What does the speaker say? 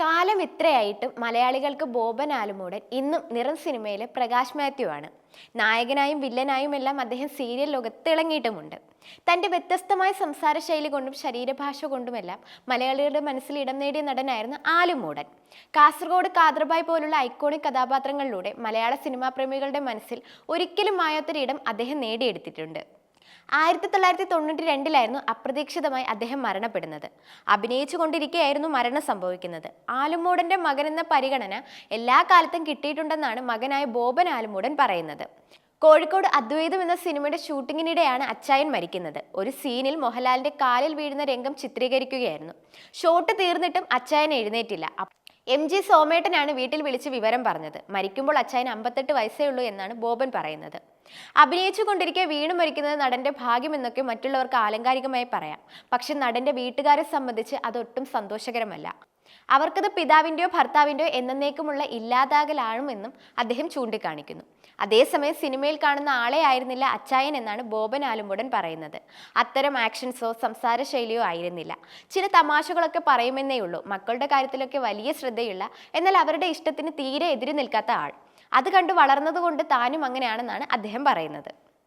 കാലം ഇത്രയായിട്ടും മലയാളികൾക്ക് ബോബൻ ആലുമൂടൻ ഇന്നും നിറം സിനിമയിലെ പ്രകാശ് മാത്യു ആണ്. നായകനായും വില്ലനായും എല്ലാം അദ്ദേഹം സീരിയൽ ലോകത്ത് തിളങ്ങിയിട്ടുമുണ്ട്. തൻ്റെ വ്യത്യസ്തമായ സംസാര ശൈലി കൊണ്ടും ശരീരഭാഷ കൊണ്ടുമെല്ലാം മലയാളികളുടെ മനസ്സിൽ ഇടം നേടിയ നടനായിരുന്നു ആലുമൂടൻ. കാസർഗോഡ് കാദർബായ് പോലുള്ള ഐക്കോണിക് കഥാപാത്രങ്ങളിലൂടെ മലയാള സിനിമാ പ്രേമികളുടെ മനസ്സിൽ ഒരിക്കലും മായാത്തൊരിടം അദ്ദേഹം നേടിയെടുത്തിട്ടുണ്ട്. 1992 അപ്രതീക്ഷിതമായി അദ്ദേഹം മരണപ്പെടുന്നത്. അഭിനയിച്ചു കൊണ്ടിരിക്കെയായിരുന്നു മരണം സംഭവിക്കുന്നത്. ആലുമൂടന്റെ മകൻ എന്ന പരിഗണന എല്ലാ കാലത്തും കിട്ടിയിട്ടുണ്ടെന്നാണ് മകനായ ബോബൻ ആലുമൂടൻ പറയുന്നത്. കോഴിക്കോട് അദ്വൈതം എന്ന സിനിമയുടെ ഷൂട്ടിങ്ങിനിടെയാണ് അച്ചായൻ മരിക്കുന്നത്. ഒരു സീനിൽ മോഹൻലാലിന്റെ കാലിൽ വീഴുന്ന രംഗം ചിത്രീകരിക്കുകയായിരുന്നു. ഷോട്ട് തീർന്നിട്ടും അച്ചായൻ എഴുന്നേറ്റില്ല. MG സോമേട്ടനാണ് വീട്ടിൽ വിളിച്ച് വിവരം പറഞ്ഞത്. മരിക്കുമ്പോൾ അച്ചായൻ 58 വയസ്സേ ഉള്ളൂ എന്നാണ് ബോബൻ പറയുന്നത്. അഭിനയിച്ചു കൊണ്ടിരിക്കെ വീണു മരിക്കുന്നത് നടന്റെ ഭാഗ്യമെന്നൊക്കെ മറ്റുള്ളവർക്ക് ആലങ്കാരികമായി പറയാം. പക്ഷെ നടന്റെ വീട്ടുകാരെ സംബന്ധിച്ച് അതൊട്ടും സന്തോഷകരമല്ല. അവർക്കത് പിതാവിൻ്റെയോ ഭർത്താവിൻ്റെയോ എന്നേക്കുമുള്ള ഇല്ലാതാകലാണെന്നും അദ്ദേഹം ചൂണ്ടിക്കാണിക്കുന്നു. അതേസമയം സിനിമയിൽ കാണുന്ന ആളെ ആയിരുന്നില്ല അച്ചായൻ എന്നാണ് ബോബൻ ആലുമൂടൻ പറയുന്നത്. അത്തരം ആക്ഷൻസോ സംസാര ശൈലിയോ ആയിരുന്നില്ല. ചില തമാശകളൊക്കെ പറയുമെന്നേ ഉള്ളൂ. മക്കളുടെ കാര്യത്തിലൊക്കെ വലിയ ശ്രദ്ധയുള്ള, എന്നാൽ അവരുടെ ഇഷ്ടത്തിന് തീരെ എതിര് നിൽക്കാത്ത ആൾ. അത് കണ്ടു വളർന്നതുകൊണ്ട് താനും അങ്ങനെയാണെന്നാണ് അദ്ദേഹം പറയുന്നത്.